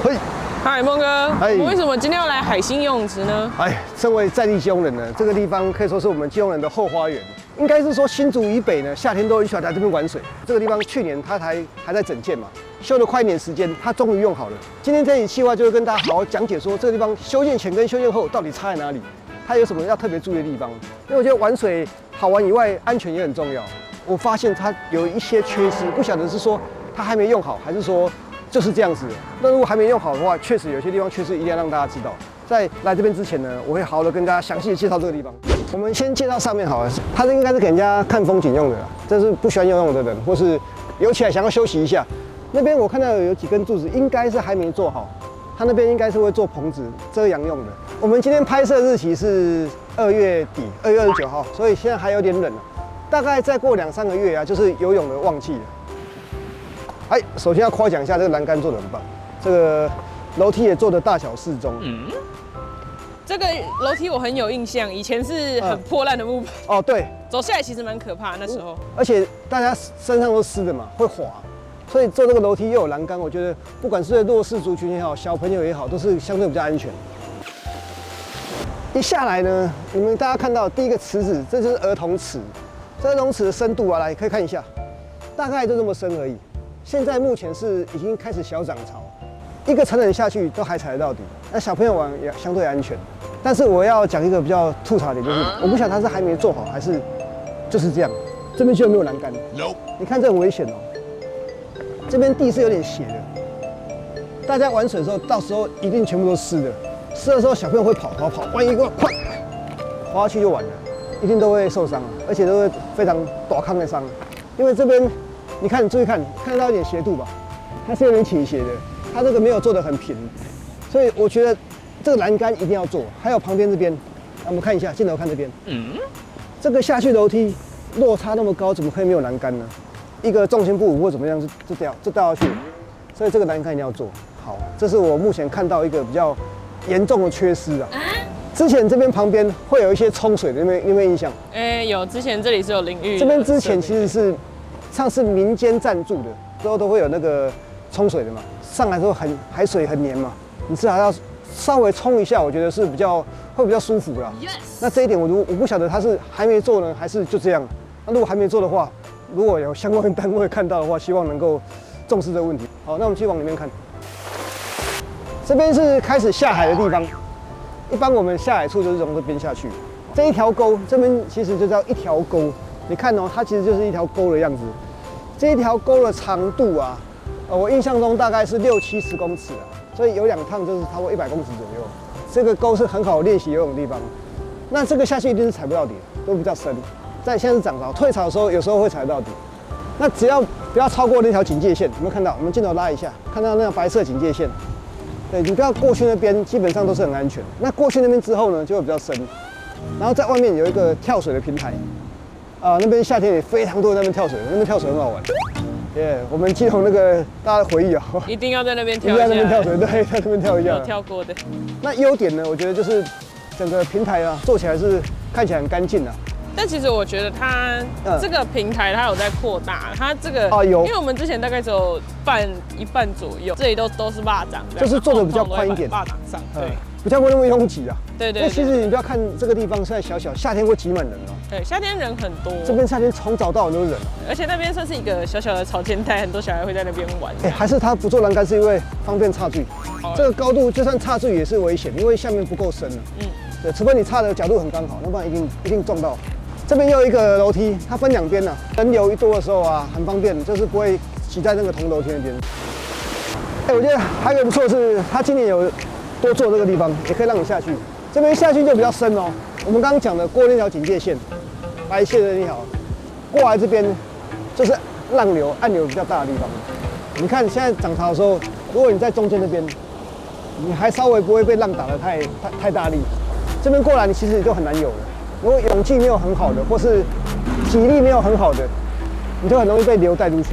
嘿，嗨，梦哥，嗨我们为什么今天要来海星游泳池呢？身为在地基隆人呢，这个地方可以说是我们基隆人的后花园。应该是说新竹以北呢，夏天都很喜欢来这边玩水。这个地方去年它还在整建嘛，修了快1年时间，它终于用好了。今天这一期计划就会跟大家好好讲解说这个地方修建前跟修建后到底差在哪里，它有什么要特别注意的地方。因为我觉得玩水好玩以外，安全也很重要。我发现它有一些缺失，不晓得是说它还没用好，还是说就是这样子。那如果还没用好的话，确实有些地方缺失，一定要让大家知道。在来这边之前呢，我会好好的跟大家详细的介绍这个地方。我们先介绍上面好了，它这应该是给人家看风景用的啦，这是不喜欢游泳的人，或是游起来想要休息一下。那边我看到有几根柱子，应该是还没做好，它那边应该是会做棚子遮阳用的。我们今天拍摄日期是2月底，2月29号，所以现在还有点冷了，大概再过2、3个月啊，就是游泳的旺季了。首先要夸奖一下这个栏杆做得很棒，这个楼梯也做得大小适中。这个楼梯我很有印象，以前是很破烂的木板。哦，对，走下来其实蛮可怕那时候。而且大家身上都湿的嘛，会滑，所以做这个楼梯又有栏杆，我觉得不管是对弱势族群也好，小朋友也好，都是相对比较安全。一下来呢，你们大家看到第一个池子，这就是儿童池。这儿童池的深度啊，来可以看一下，大概就这么深而已。现在目前是已经开始小涨潮，一个成人下去都还踩得到底，那小朋友玩也相对安全。但是我要讲一个比较吐槽的点，就是我不晓得他是还没做好，还是就是这样。这边居然没有栏杆，你看这很危险哦。这边地是有点斜的，大家玩水的时候，到时候一定全部都湿的。湿的时候，小朋友会跑，万一快滑下去就完了，一定都会受伤，而且都会非常大康的伤。因为这边你看，你注意看，看得到一点斜度吧？它是有点倾斜的，它这个没有做得很平，所以我觉得这个栏杆一定要做。还有旁边这边，我们看一下，镜头看这边，这个下去楼梯落差那么高，怎么可以没有栏杆呢？一个重心不稳或怎么样，就掉下去，所以这个栏杆一定要做好。这是我目前看到一个比较严重的缺失啊。之前这边旁边会有一些冲水的，你有没有印象？有，之前这里是有淋浴。这边之前其实是像是民间赞助的，之后都会有那个冲水的嘛，上来之后海水很黏嘛，你至少要稍微冲一下，我觉得是会比较舒服啦。那这一点我不晓得他是还没做呢，还是就这样。那如果还没做的话，如果有相关的单位看到的话，希望能够重视这个问题。好，那我们继续往里面看。这边是开始下海的地方，一般我们下海处就是从这边下去。这一条沟，这边其实就叫一条沟。你看哦，它其实就是一条沟的样子。这一条沟的长度啊，我印象中大概是60、70公尺啊，所以有2趟就是超过100公尺左右。这个沟是很好练习游泳的地方。那这个下去一定是踩不到底，都比较深。在现在是涨潮，退潮的时候有时候会踩到底。那只要不要超过那条警戒线，有没有看到？我们镜头拉一下，看到那条白色警戒线。对，你不要过去那边，基本上都是很安全。那过去那边之后呢，就会比较深。然后在外面有一个跳水的平台，那边夏天也非常多人在那边跳水，那边跳水很好玩。我们基隆那个大家的回忆啊，一定要在那边跳一下。一定要在那边跳水，对，在那边跳一下。有跳过的。那优点呢，我觉得就是整个平台啊，做起来是看起来很干净啊。但其实我觉得它这个平台它有在扩大，它这个有，因为我们之前大概只有一半左右，这里都是蚂蚱，就是做的比较宽一点，蚂蚱上，对，比较不那么拥挤啊。对。那其实你不要看这个地方虽然小小，夏天会挤满人哦。对，夏天人很多。这边夏天从早到晚都是人，而且那边算是一个小小的潮间带，很多小孩会在那边玩。还是他不做栏杆是因为方便插距。这个高度就算插距也是危险，因为下面不够深了。对，除非你插的角度很刚好，要不然一定撞到。这边又有一个楼梯，它分2边啊，人流一多的时候啊，很方便，就是不会挤在那个同楼梯那边。我觉得还有不错是，它今年有多做这个地方，也可以让你下去。这边下去就比较深哦。我们刚刚讲的过那条警戒线，白线的那条，过来这边就是浪流、暗流比较大的地方。你看现在涨潮的时候，如果你在中间那边，你还稍微不会被浪打得太大力，这边过来你其实就很难游了。如果泳技没有很好的，或是体力没有很好的，你就很容易被流带出去。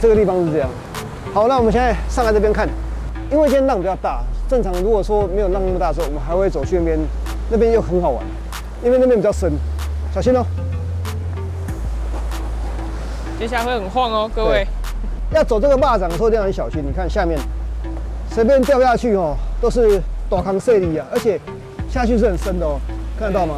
这个地方是这样。好，那我们现在上来这边看，因为今天浪比较大，正常如果说没有浪那么大的时候，我们还会走去那边又很好玩，因为那边比较深，小心哦。接下来会很晃哦，各位。要走这个蚂蚱的时候一定要很小心，你看下面随便掉下去哦，都是大坑碎力啊，而且下去是很深的哦，看得到吗？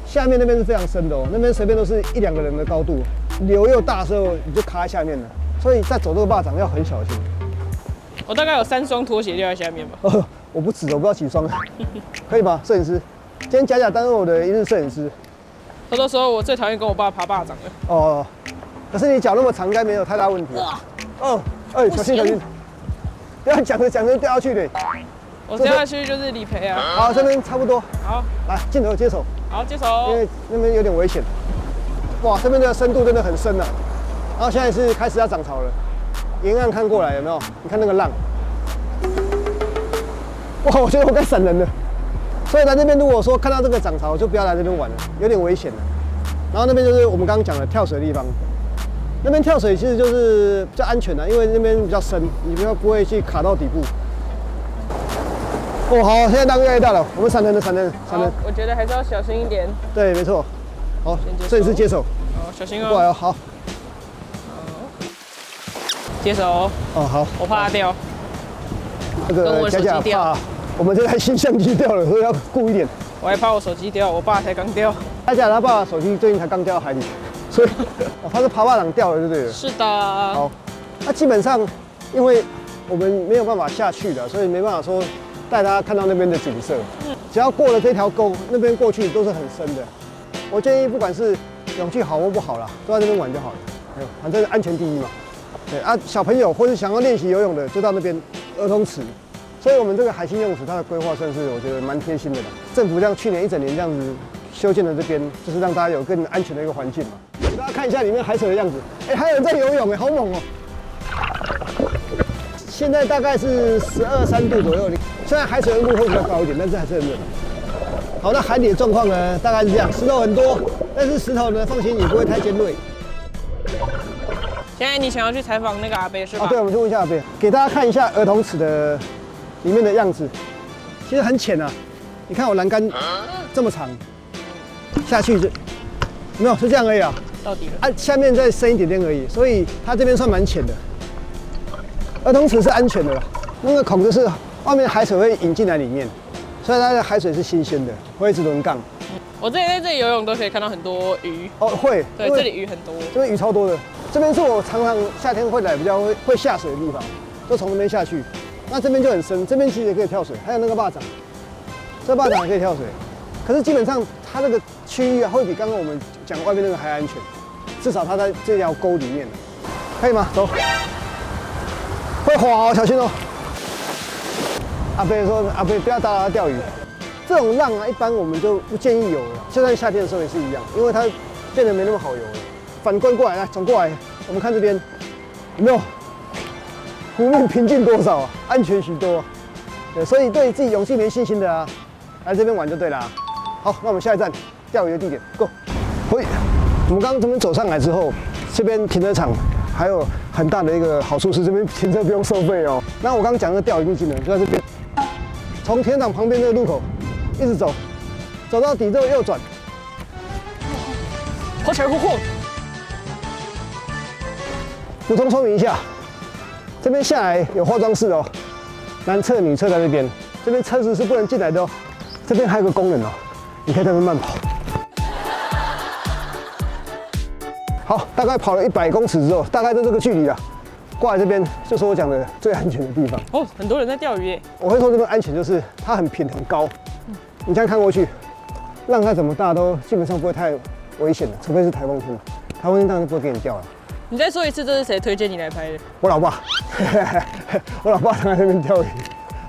下面那边是非常深的哦，那边随便都是1、2个人的高度，流又大的时候你就卡在下面了，所以在走这个坝掌要很小心。我大概有3双拖鞋掉在下面吧。我不止，我不知道几双，可以吗？摄影师，今天假担任我的一日摄影师。很多时候我最讨厌跟我爸爬坝掌了。哦，可是你脚那么长，应该没有太大问题。哦，哎，小心小心，不要讲着掉下去的。我掉下去就是理赔啊。好，这边差不多。好，来镜头接手。好，接手。因为那边有点危险。哇，这边的深度真的很深啊。然后现在是开始要涨潮了，沿岸看过来有没有？你看那个浪。哇，我觉得我该闪人了。所以来这边，如果说看到这个涨潮，就不要来这边玩了，有点危险的。然后那边就是我们刚刚讲的跳水的地方。那边跳水其实就是比较安全的，因为那边比较深，你不会去卡到底部。哦，好，现在浪越来越大了，我们闪人。我觉得还是要小心一点。对，没错。好，摄影师接手。好，小心哦。过来哦，好。接手哦。哦，好。我怕它掉。那个假怕我们这台新相机掉了，所以要顾一点。我还怕我手机掉，我爸才刚掉。假他爸手机最近才刚掉到海里，所以他是爬坝掌掉了，对不对了？是的。好，那基本上因为我们没有办法下去的，所以没办法说带大家看到那边的景色。只要过了这条沟，那边过去都是很深的。我建议不管是泳具好或不好啦，都在这边玩就好了。反正安全第一嘛。对啊，小朋友或是想要练习游泳的，就到那边儿童池。所以我们这个海星泳池，它的规划算是我觉得蛮贴心的啦。政府像去年1整年这样子修建了这边，就是让大家有更安全的一个环境嘛。给大家看一下里面海水的样子，还有人在游泳好猛哦！现在大概是12、3度左右，虽然海水温度会比较高一点，但是还是很热。好，那海底的状况呢，大概是这样，石头很多，但是石头呢，放心也不会太尖锐。现在你想要去采访那个阿伯是吧？对，我们去问一下阿伯，给大家看一下儿童池的里面的样子，其实很浅啊。你看我栏杆这么长，下去就没有是这样而已啊。到底了。下面再深一点点而已，所以它这边算蛮浅的。儿童池是安全的啦，那个孔就是外面海水会引进来里面，所以它的海水是新鲜的，会一直轮杠。我之前在这里游泳都可以看到很多鱼。哦，会。对，这里鱼很多。这边鱼超多的。这边是我常常夏天会来比较会下水的地方，就从那边下去。那这边就很深，这边其实也可以跳水，还有那个坝掌，这坝掌也可以跳水。可是基本上它那个区域啊，会比刚刚我们讲外面那个还安全，至少它在这条沟里面，可以吗？走。会滑哦，小心哦。阿飞说：“阿飞不要打扰他钓鱼。这种浪啊，一般我们就不建议游了，就算夏天的时候也是一样，因为它变得没那么好游了。反观过来，来转过来，我们看这边有没有湖面平静多少啊？安全许多啊。对，所以对自己泳技没信心的啊，来这边玩就对了啊。好，那我们下一站钓鱼的地点 ，Go。喂，我们刚刚这边走上来之后，这边停车场还有很大的一个好处是，这边停车不用收费哦。那我刚刚讲的钓鱼秘境呢，就在这边，从停车场旁边这个路口一直走，走到底之后右转，跑起来呼呼！补充说明一下，这边下来有化妆室哦，男厕女厕在那边，这边车子是不能进来的哦。这边还有个工人哦，你可以在那边慢跑。好，大概跑了100公尺之后，大概就这个距离了。过来这边就是我讲的最安全的地方。哦，很多人在钓鱼耶。我会说这边安全，就是它很平很高，你这样看过去，浪再怎么大都基本上不会太危险的，除非是台风天了。台风天当然就不会给你钓了。你再说一次，这是谁推荐你来拍的？我老爸，我老爸常在那边钓鱼，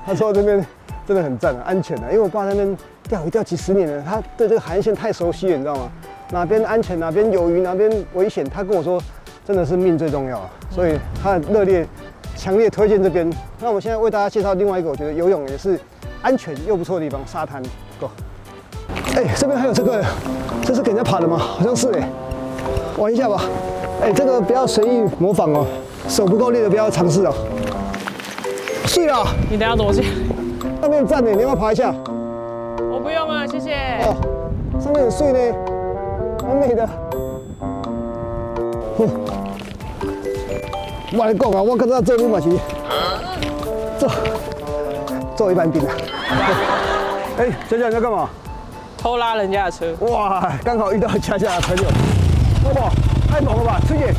他说这边真的很赞啊，安全啊，因为我爸在那边钓鱼钓几10年了，他对这个海岸线太熟悉了，你知道吗？哪边安全，哪边有鱼，哪边危险，他跟我说，真的是命最重要啊，所以他热烈、强烈推荐这边。那我们现在为大家介绍另外一个，我觉得游泳也是安全又不错的地方——沙滩。Go。这边还有这个，这是给人家爬的吗？好像是哎，玩一下吧。这个不要随意模仿哦，手不够力的不要尝试哦。是啊，你等下怎么去？上面站呢，你要不要爬一下？我不用了，谢谢。哦，上面很碎呢，蛮美的。我来讲啊，我看到这里嘛是做一般兵啊。哎，佳佳你在干嘛？偷拉人家的车。哇，刚好遇到佳佳的朋友。哇，太猛了吧，崔姐！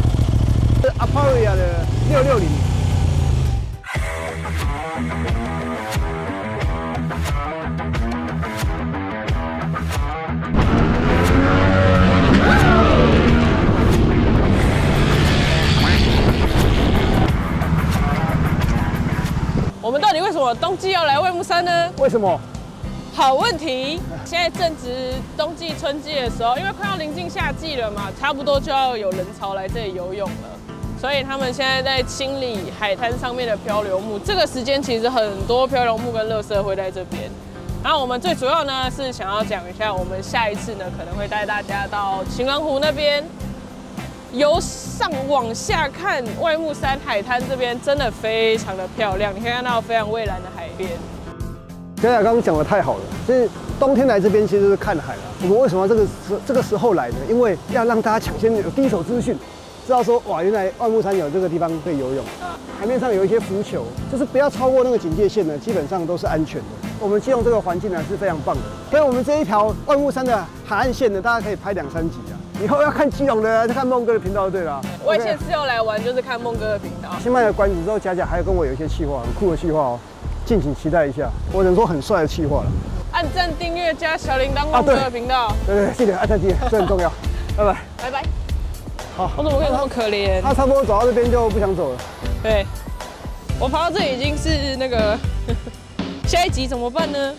这 Aprilia 的660。我们到底为什么冬季要来外木山呢？为什么？好问题。现在正值冬季、春季的时候，因为快要临近夏季了嘛，差不多就要有人潮来这里游泳了。所以他们现在在清理海滩上面的漂流木。这个时间其实很多漂流木跟垃圾会在这边。然后我们最主要呢是想要讲一下，我们下一次呢可能会带大家到晴朗湖那边。由上往下看，外木山海滩这边真的非常的漂亮，你可以看到非常蔚蓝的海边。佳佳刚刚讲的太好了，就是冬天来这边其实是看海了。我们为什么要这个时候来呢？因为要让大家抢先有第一手资讯，知道说哇，原来外木山有这个地方可以游泳。海面上有一些浮球，就是不要超过那个警戒线呢，基本上都是安全的。我们借用这个环境呢是非常棒的。所以我们这一条外木山的海岸线呢，大家可以拍2、3集啊。以后要看基隆的，就看孟哥的频道就对了。我以前是有来玩，就是看孟哥的频道。先卖了关子之后，佳佳还有跟我有一些企划，很酷的企划哦，敬请期待一下。我只能说很帅的企划了。按赞、订阅加小铃铛，孟哥的频道。对，记得按赞订阅，这很重要。拜拜，拜拜。好，我怎么可以那么可怜？他差不多走到这边就不想走了。对，我跑到这里已经是那个下一集怎么办呢？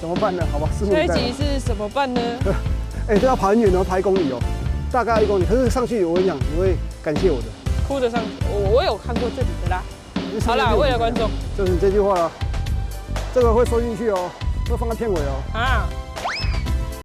怎么办呢？好吧，拭目以待。下一集是怎么办呢？哎，这要爬很远哦，爬1公里哦。大概1公里，可是上去我跟你讲，你会感谢我的。哭着上去，我有看过这里的啦。好啦，为了观众，就是你这句话了，这个会收进去哦，会放在片尾哦。啊。